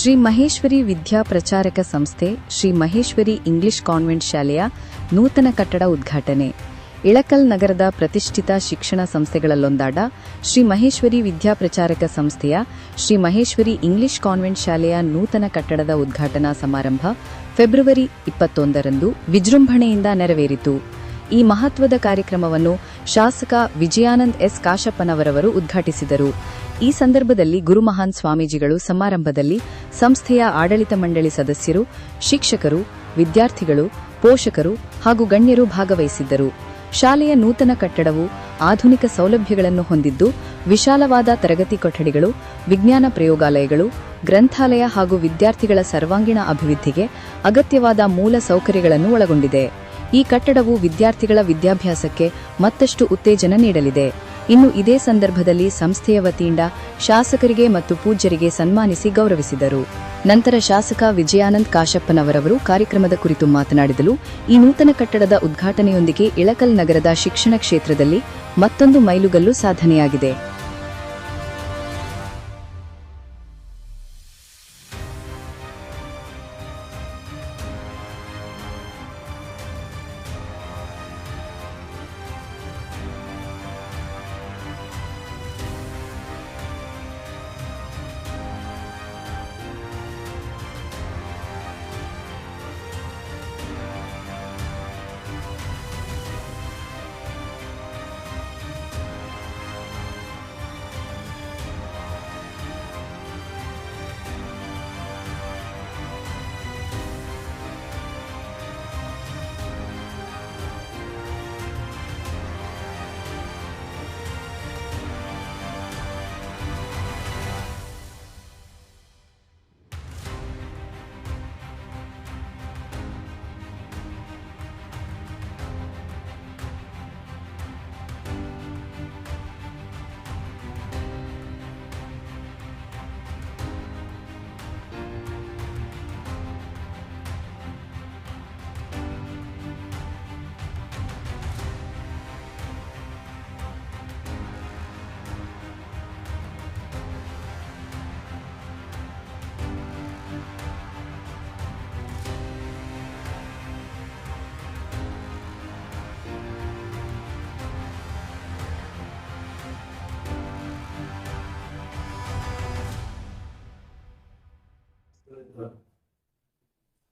ಶ್ರೀ ಮಹೇಶ್ವರಿ ವಿದ್ಯಾ ಪ್ರಚಾರಕ ಸಂಸ್ಥೆ Shri Maheshwari English convent ಶಾಲೆಯ ನೂತನ ಕಟ್ಟಡ ಉದ್ಘಾಟನೆ. ಇಳಕಲ್ ನಗರದ ಪ್ರತಿಷ್ಠಿತ ಶಿಕ್ಷಣ ಸಂಸ್ಥೆಗಳಲ್ಲೊಂದಾದ ಶ್ರೀ ಮಹೇಶ್ವರಿ ವಿದ್ಯಾ ಪ್ರಚಾರಕ ಸಂಸ್ಥೆಯ ಶ್ರೀ ಮಹೇಶ್ವರಿ ಇಂಗ್ಲಿಷ್ ಕಾನ್ವೆಂಟ್ ಶಾಲೆಯ ನೂತನ ಕಟ್ಟಡದ ಉದ್ಘಾಟನಾ ಸಮಾರಂಭ ಫೆಬ್ರವರಿ 21ರಂದು ವಿಜೃಂಭಣೆಯಿಂದ ನೆರವೇರಿತು. ಈ ಮಹತ್ವದ ಕಾರ್ಯಕ್ರಮವನ್ನು ಶಾಸಕ ವಿಜಯಾನಂದ್ ಎಸ್ ಕಾಶಪ್ಪನವರವರು ಉದ್ಘಾಟಿಸಿದರು. ಈ ಸಂದರ್ಭದಲ್ಲಿ ಗುರುಮಹಾನ್ ಸ್ವಾಮೀಜಿಗಳು ಸಮಾರಂಭದಲ್ಲಿ ಸಂಸ್ಥೆಯ ಆಡಳಿತ ಮಂಡಳಿ ಸದಸ್ಯರು, ಶಿಕ್ಷಕರು, ವಿದ್ಯಾರ್ಥಿಗಳು, ಪೋಷಕರು ಹಾಗೂ ಗಣ್ಯರು ಭಾಗವಹಿಸಿದ್ದರು. ಶಾಲೆಯ ನೂತನ ಕಟ್ಟಡವು ಆಧುನಿಕ ಸೌಲಭ್ಯಗಳನ್ನು ಹೊಂದಿದ್ದು, ವಿಶಾಲವಾದ ತರಗತಿ ಕೊಠಡಿಗಳು, ವಿಜ್ಞಾನ ಪ್ರಯೋಗಾಲಯಗಳು, ಗ್ರಂಥಾಲಯ ಹಾಗೂ ವಿದ್ಯಾರ್ಥಿಗಳ ಸರ್ವಾಂಗೀಣ ಅಭಿವೃದ್ಧಿಗೆ ಅಗತ್ಯವಾದ ಮೂಲ ಸೌಕರ್ಯಗಳನ್ನು ಒಳಗೊಂಡಿದೆ. ಈ ಕಟ್ಟಡವು ವಿದ್ಯಾರ್ಥಿಗಳ ವಿದ್ಯಾಭ್ಯಾಸಕ್ಕೆ ಮತ್ತಷ್ಟು ಉತ್ತೇಜನ ನೀಡಲಿದೆ. ಇನ್ನು ಇದೇ ಸಂದರ್ಭದಲ್ಲಿ ಸಂಸ್ಥೆಯ ವತಿಯಿಂದ ಶಾಸಕರಿಗೆ ಮತ್ತು ಪೂಜ್ಯರಿಗೆ ಸನ್ಮಾನಿಸಿ ಗೌರವಿಸಿದರು. ನಂತರ ಶಾಸಕ ವಿಜಯಾನಂದ್ ಕಾಶಪ್ಪನವರವರು ಕಾರ್ಯಕ್ರಮದ ಕುರಿತು ಮಾತನಾಡಿದರು. ಈ ನೂತನ ಕಟ್ಟಡದ ಉದ್ಘಾಟನೆಯೊಂದಿಗೆ ಇಳಕಲ್ ನಗರದ ಶಿಕ್ಷಣ ಕ್ಷೇತ್ರದಲ್ಲಿ ಮತ್ತೊಂದು ಮೈಲುಗಲ್ಲು ಸಾಧನೆಯಾಗಿದೆ.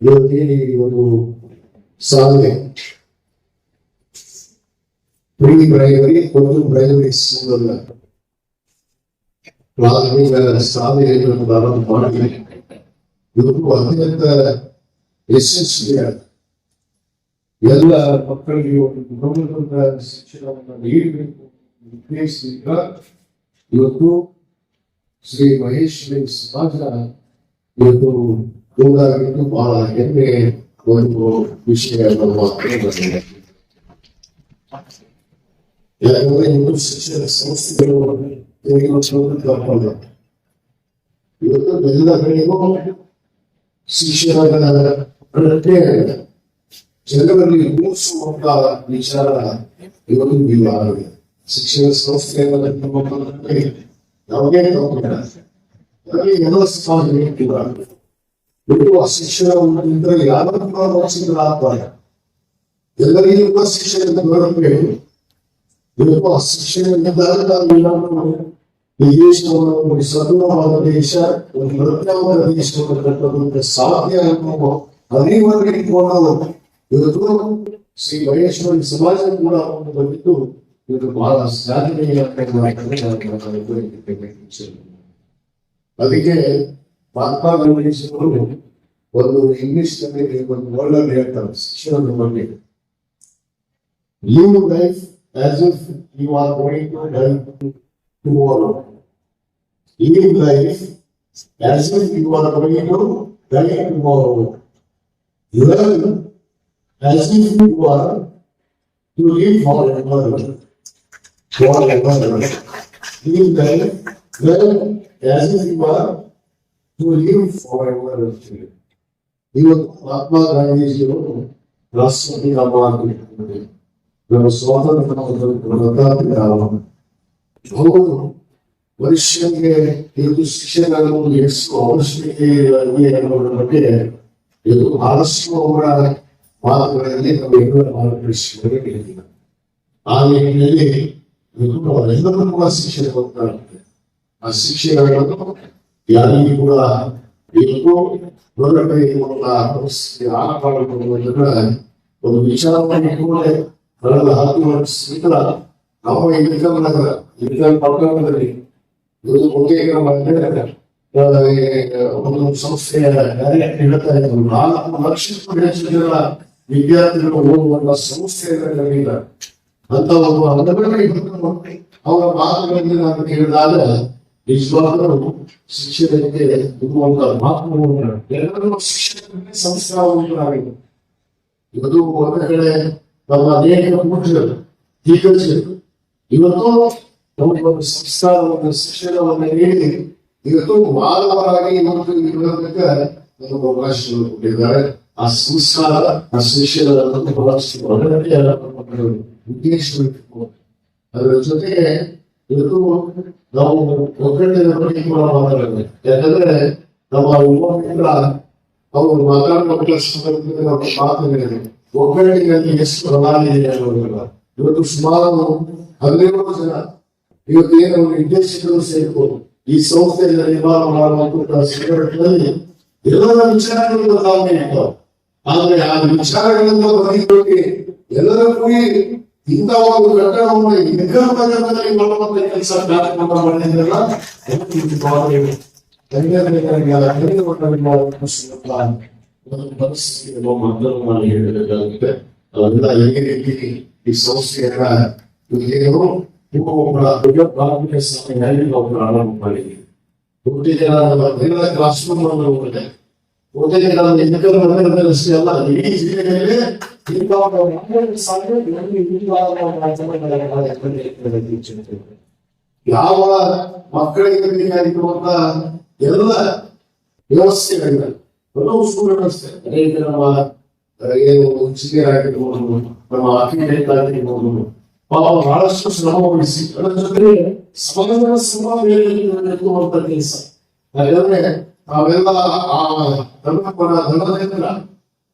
ಇವತ್ತೇನು ಒಂದು ಸಾಧನೆ ಪ್ರೀ ಪ್ರೈಮರಿ ಮತ್ತು ಪ್ರೈಮರಿ ಸ್ಕೂಲ್ ಪ್ರಾಥಮಿಕ ಸಾಧನೆಯನ್ನು ಪ್ರಾರಂಭ ಮಾಡಿ ಇವತ್ತು ಅತ್ಯಂತ ಯಶಸ್ವಿಯಾಗಿ ಎಲ್ಲ ಮಕ್ಕಳಿಗೆ ಒಂದು ಗುಣಮಟ್ಟದ ಶಿಕ್ಷಣವನ್ನು ನೀಡಬೇಕು ಉದ್ದೇಶದಿಂದ ಇವತ್ತು ಶ್ರೀ ಮಹೇಶ್ವರಿ ಸಮಾಜ ಇವತ್ತು ಹೋದಾಗಿದ್ದು ಬಹಳ ಹೆಮ್ಮೆ ಒಂದು ವಿಷಯ ಬಂದಿದೆ. ಯಾಕಂದ್ರೆ ಇವತ್ತು ಶಿಕ್ಷಣ ಸಂಸ್ಥೆಗಳು ಇವತ್ತು ಎಲ್ಲ ಕಡೆಗೂ ಶಿಕ್ಷಣಗಳ ಪ್ರಜ್ಞೆ ಜನರಲ್ಲಿ ಮೂಡಿಸುವಂತ ವಿಚಾರ ಇವತ್ತು ಇವಾಗಿದೆ. ಶಿಕ್ಷಣ ಸಂಸ್ಥೆಗಳ ಯಾವುದೇ ಎಲ್ಲ ಸಮಾಜ ಬಿಡುವ ಶಿಕ್ಷಣದಿಂದ ಯಾರು ಶಿಕ್ಷಕರಾಗ್ತಾರೆ. ಎಲ್ಲರಿಗೂ ಶಿಕ್ಷಣದ ಬರಬೇಕು. ಇವತ್ತು ಶಿಕ್ಷಣದಿಂದ ಈ ದೇಶವನ್ನು ಸದೃಢವಾದ ದೇಶ, ಒಂದು ಪ್ರಜ್ಞಾವಾದ ದೇಶವನ್ನು ಕಟ್ಟುವಂತ ಸಾಧ್ಯ ಅನ್ನುವ ಅರಿವನ್ನು ಇಟ್ಕೊಂಡು ಇವತ್ತು ಶ್ರೀ ಮಹೇಶ್ವರಿ ಸಮಾಜ ಕೂಡ ಬಂದಿದ್ದು ಇವತ್ತು ಬಹಳ ಸಾಧನೆಯ ಅದಕ್ಕೆ ಮಹಾತ್ಮ ಗಾಂಧೀಜಿಯವರು ಒಂದು ಇಂಗ್ಲಿಷ್ ನಲ್ಲಿ ಒಂದು ವರ್ಡ್ ಹೇಳ್ತಾರೆ ಶಿಕ್ಷಣದ ಬಗ್ಗೆ. Live life as if you are going to die tomorrow. Live life as if you are going to die tomorrow. Learn as if you are to live forever. Live life, learn as if you are to live forever. ಇವತ್ತು ಮಹಾತ್ಮ ಗಾಂಧೀಜಿಯವರು ರಾಷ್ಟ್ರಪತಿ ನಮ್ಮ ಸ್ವಾತಂತ್ರ್ಯ ಅವರು ಮನುಷ್ಯನಿಗೆ ಇದು ಶಿಕ್ಷೆಗಳನ್ನು ಎಷ್ಟು ಅವಶ್ಯಕತೆ ಇದೆ ಅನ್ನೋದ್ರ ಬಗ್ಗೆ ಇದು ಬಹಳಷ್ಟು ಅವರ ಮಾತುಗಳಲ್ಲಿ ನಾವು ಎಲ್ಲರ ಮಾರ್ಗದರ್ಶಿಗಳಿಗೆ ಆ ನಿಟ್ಟಿನಲ್ಲಿ ಎಲ್ಲರೂ ಕೂಡ ಶಿಕ್ಷೆ ಕೊಡ್ತಾರೆ. ಆ ಶಿಕ್ಷೆಗಳನ್ನು ಯಾರಿಗೂ ಕೂಡ ಎಲ್ಲೋ ಹೊರಗಡೆ ಆಟವಾಡುವುದನ್ನ ಒಂದು ವಿಚಾರವಾಗಿ ಕೂಡ ಕಳೆದ 10 ವರ್ಷ ನಾವು ಇಲ್ಲಿಕಲ್ ಪಟ್ಟಣದಲ್ಲಿ ಒಂದು ಸಂಸ್ಥೆಯ ಹೇಳ್ತಾ ಇದ್ರು 4 ಲಕ್ಷಕ್ಕೂ ಹೆಚ್ಚು ಜನ ವಿದ್ಯಾರ್ಥಿಗಳು ಓದುವಂತ ಸಂಸ್ಥೆಗಳಿಲ್ಲ ಅಂತ ಒಂದು ಅವರ ಮಾತುಗಳಲ್ಲಿ ನಾನು ಕೇಳಿದಾಗ ನಿಜವಾಗಲೂ ಶಿಕ್ಷಣಕ್ಕೆ ಇರುವಂತ ಮಹತ್ವವನ್ನು ಎಲ್ಲರೂ ಶಿಕ್ಷಣಕ್ಕೆ ಸಂಸ್ಕಾರವಾಗಿದೆ. ಇವತ್ತು ಒಂದು ಕಡೆ ನಮ್ಮ ಅನೇಕ ಪೂಜ್ಯರು ಟೀಚರ್ಸ್ ಇವತ್ತು ನಮಗೊಂದು ಸಂಸ್ಕಾರವನ್ನು ಶಿಕ್ಷಣವನ್ನು ನೀಡಿ ಇವತ್ತು ಮಾನವರಾಗಿ ಇವತ್ತು ಇರೋದಕ್ಕೆ ನಮಗೆ ಅವಕಾಶಗಳು ಕೊಟ್ಟಿದ್ದಾರೆ. ಆ ಸಂಸ್ಕಾರ ಆ ಶಿಕ್ಷಣವನ್ನು ಬಹಳಷ್ಟು ಉದ್ದೇಶವಿಟ್ಟು ಅದರ ಜೊತೆಗೆ ಇವತ್ತು ನಾವು ಒಗ್ಗಟ್ಟಿನ ಬಗ್ಗೆ ಕೂಡ ಮಾತಾಡಬೇಕು. ಯಾಕಂದ್ರೆ ನಮ್ಮ ಯುವ ಮಿತ್ರ ಅವರು ಮಾತಾಡುವಂತ ಸಂದರ್ಭದಲ್ಲಿ ನಾವು ಮಾತುಗಳಿದೆ ಒಗ್ಗಟ್ಟಿನಲ್ಲಿ ಎಷ್ಟು ಪ್ರಧಾನ ಇದೆ ಅನ್ನೋದಿಲ್ಲ. ಇವತ್ತು ಸುಮಾರು 17 ಜನ ಇವತ್ತು ಏನು ನಿರ್ದೇಶಕರು ಸೇರ್ಬೋದು ಈ ಸಂಸ್ಥೆಯಿಂದ ನಿರ್ಮಾಣ ಮಾಡುವಂತ ಸಂಘಟನೆಯಲ್ಲಿ ಎಲ್ಲರ ವಿಚಾರಗಳು ಬದಲಾವಣೆ ಇರ್ತಾವೆ. ಆದ್ರೆ ಆ ವಿಚಾರಗಳನ್ನ ಬರೀ ಎಲ್ಲರೂ ಕೂಡಿ ಇಂಥ ಒಂದು ಘಟಕವನ್ನು ನಿರ್ಗಮನದಲ್ಲಿ ಮಾಡುವಂತ ಕೆಲಸ ಕಾರ್ಯಕ್ರಮ ಮಾಡಿದ್ರಲ್ಲ ಪರಿಸ್ಥಿತಿಯನ್ನು ಮೊದಲು ಮಾಡಿ ಹೇಳಬೇಕಾಗುತ್ತೆ. ಅವೆಲ್ಲ ಹೇಗೆ ರೀತಿ ಈ ಸಂಸ್ಥೆಯನ್ನ ಏನು ಪ್ರಾರಂಭ ಪ್ರಾರಂಭ ಮಾಡಿದ್ವಿ. ಪ್ರತಿ ಜನ ಎಲ್ಲ ಕ್ಲಾಸ್ ರೂಮ್ ಹೋಗಿದೆ. ಪ್ರತಿ ಜನ ಅಷ್ಟೇ ಅಲ್ಲ ಇಡೀ ಜಿಲ್ಲೆಯಲ್ಲಿ ಯಾವ ಮಕ್ಕಳಿಗೆ ಬೇಕಾಗಿರುವಂತ ಎಲ್ಲ ವ್ಯವಸ್ಥೆಗಳಿಲ್ಲ. ಎಲ್ಲವೂ ಸುವ್ಯವಸ್ಥೆ ಅನೇಕ ನಮ್ಮ ಏನು ಇಂಜಿನಿಯರ್ ಆಗಿರ್ಬೋದು, ನಮ್ಮ ಆರ್ಕಿಟೆಕ್ಟ್ ಆಗಿರ್ಬೋದು, ಬಹಳಷ್ಟು ಶ್ರಮ ವಹಿಸಿ ಅದರ ಜೊತೆಗೆ ಸಮಾಜ ಕೆಲಸ. ಯಾಕಂದ್ರೆ ನಾವೆಲ್ಲ ಧನದಿಂದ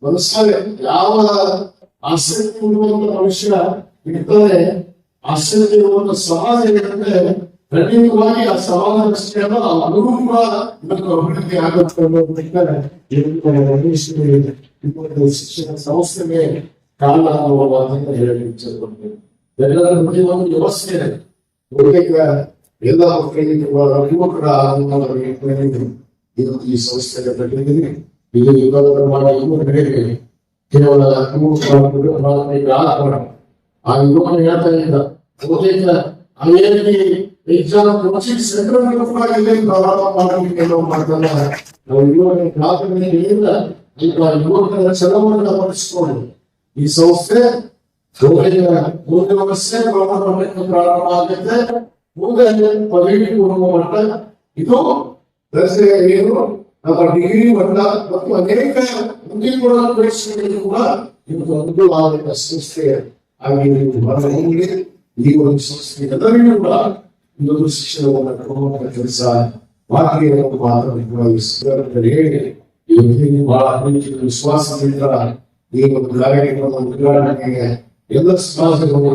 ಮನುಷ್ಯ ಯಾವ ಆಸಕ್ತಿ ಇರುವಂತ ಮನುಷ್ಯ ಇರ್ತಾರೆ, ಆಸಕ್ತಿ ಇರುವಂತ ಸಮಾಜ ಇರುತ್ತೆ. ಖಂಡಿತವಾಗಿ ಆ ಸಮಾಜ ಅಷ್ಟೇ ಅಲ್ಲ ಅದೂ ಕೂಡ ಇವತ್ತು ಅಭಿವೃದ್ಧಿ ಆಗುತ್ತೆ ಅನ್ನೋದಕ್ಕೆ ಶಿಕ್ಷಣ ಸಂಸ್ಥೆಗೆ ಕಾರಣ ಅನ್ನುವ ಮಾತನ್ನು ಹೇಳಲಿಕ್ಕೆ ಇಚ್ಛೆಪಡ್ತೇನೆ. ಎಲ್ಲರ ಬಗ್ಗೆ ಒಂದು ವ್ಯವಸ್ಥೆ ಇದೆ. ಬಹುತೇಕ ಎಲ್ಲ ಮಕ್ಕಳಿಗೆ ಯುವಕರ ಇವತ್ತು ಈ ಸಂಸ್ಥೆಗೆ ಕಟ್ಟಿದ್ದೀವಿ. ಇದು ಯುವಕರ ಮಾಡಿ ಯುವಕರಿಗೆ ಕೇವಲ ಆ ಯುವಕರು ಹೇಳ್ತಾ ಇದ್ದ ಬಹುತೇಕ ಐಐಟಿ ಎಕ್ಸಾಮ್ ಕೋಚಿಂಗ್ ಸೆಂಟರ್ ಕೂಡ ಇಲ್ಲೇ ಪ್ರಾರಂಭ ಮಾಡಲಿಕ್ಕೆ ಮಾಡ್ತಾನೆ. ನಾವು ಯುವಕರಿಂದ ಯುವಕರ ಛಲವನ್ನು ಅಳವಡಿಸಿಕೊಂಡು ಈ ಸಂಸ್ಥೆ ಮುಂದೆ ವರ್ಷ ಪ್ರಾರಂಭ ಆಗುತ್ತೆ. ಮುಂದೆ ಪದವಿ ಕೊಡುವ ಮಟ್ಟ ಇದು ದರ್ಜೆ ಏನು ನಮ್ಮ ಡಿಗ್ರಿ ಮಟ್ಟ ಮತ್ತು ಅನೇಕ ಮುಂದಿನ ಪರೀಕ್ಷೆಗಳಿಗೆ ಕೂಡ ಇವತ್ತು ಅನುಕೂಲವಾದ ಸಂಸ್ಥೆ ಆಗಿ ಈ ಒಂದು ಸಂಸ್ಥೆ ಎಲ್ಲರಿಗೂ ಕೂಡ ಇನ್ನೊಂದು ಶಿಕ್ಷಣವನ್ನು ಕೊಡುವಂತ ಕೆಲಸ ಮಾತಿಗೆ ಹೇಳಿ ಇವತ್ತು ಬಹಳ ವಿಶ್ವಾಸದಿಂದ ಈ ಒಂದು ಕಾರ್ಯಕ್ರಮದ ಉದ್ಘಾಟನೆಗೆ ಎಲ್ಲ ಸಮಾಜಗಳು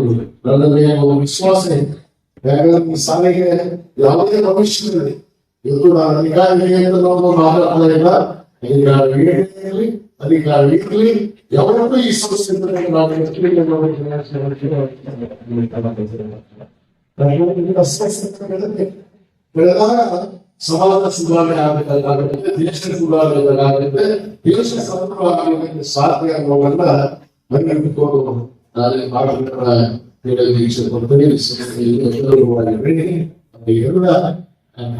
ನನ್ನಲ್ಲಿ ಒಂದು ವಿಶ್ವಾಸ ಇದೆ. ಯಾಕಂದ್ರೆ ಈ ಶಾಲೆಗೆ ಯಾವುದೇ ಭವಿಷ್ಯದಲ್ಲಿ ಇವತ್ತು ನಾನು ಅಧಿಕಾರಿಗಳಿಗೆ ಮಾತಾಡ್ತಾ ಇಲ್ಲ. ಅಧಿಕಾರಿ ಇರಲಿ ಯಾವತ್ತೂ ಈ ಸಂಸ್ಥೆ ಬೆಳೆದಾಗ ಸಮಾಜ ಸುಧಾರಣೆ ಆಗಬೇಕಾಗುತ್ತೆ, ದೇಶ ಸುಧಾರಣೆ ದೇಶ ಸಮೃದ್ಧವಾಗಲಿಕ್ಕೆ ಸಾಧ್ಯ ಅನ್ನೋವನ್ನ ಮನೆಯಿಟ್ಟುಕೊಂಡು ನಾನು ಹೇಳಲಿಕ್ಕೆ ಇಷ್ಟಪಡ್ತೇನೆ. ಎಲ್ಲ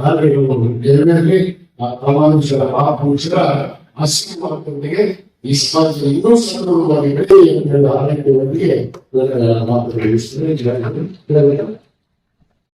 ಕಾರ್ಯಗಳು ನೆರವೇರಲಿ. ಆ ಪ್ರಮಾಣಿಸರ ಮಹಾಪುರುಷರ ಆಶೀರ್ವಾದದೊಂದಿಗೆ ಈ ಸಮಾಜ ಇನ್ನೂ ಸದೃಢವಾಗಿ ಬೆಳೆಯಲಿ ಎಂದು ಆರೈಕೆಯೊಂದಿಗೆ ಮಾತುಗಳು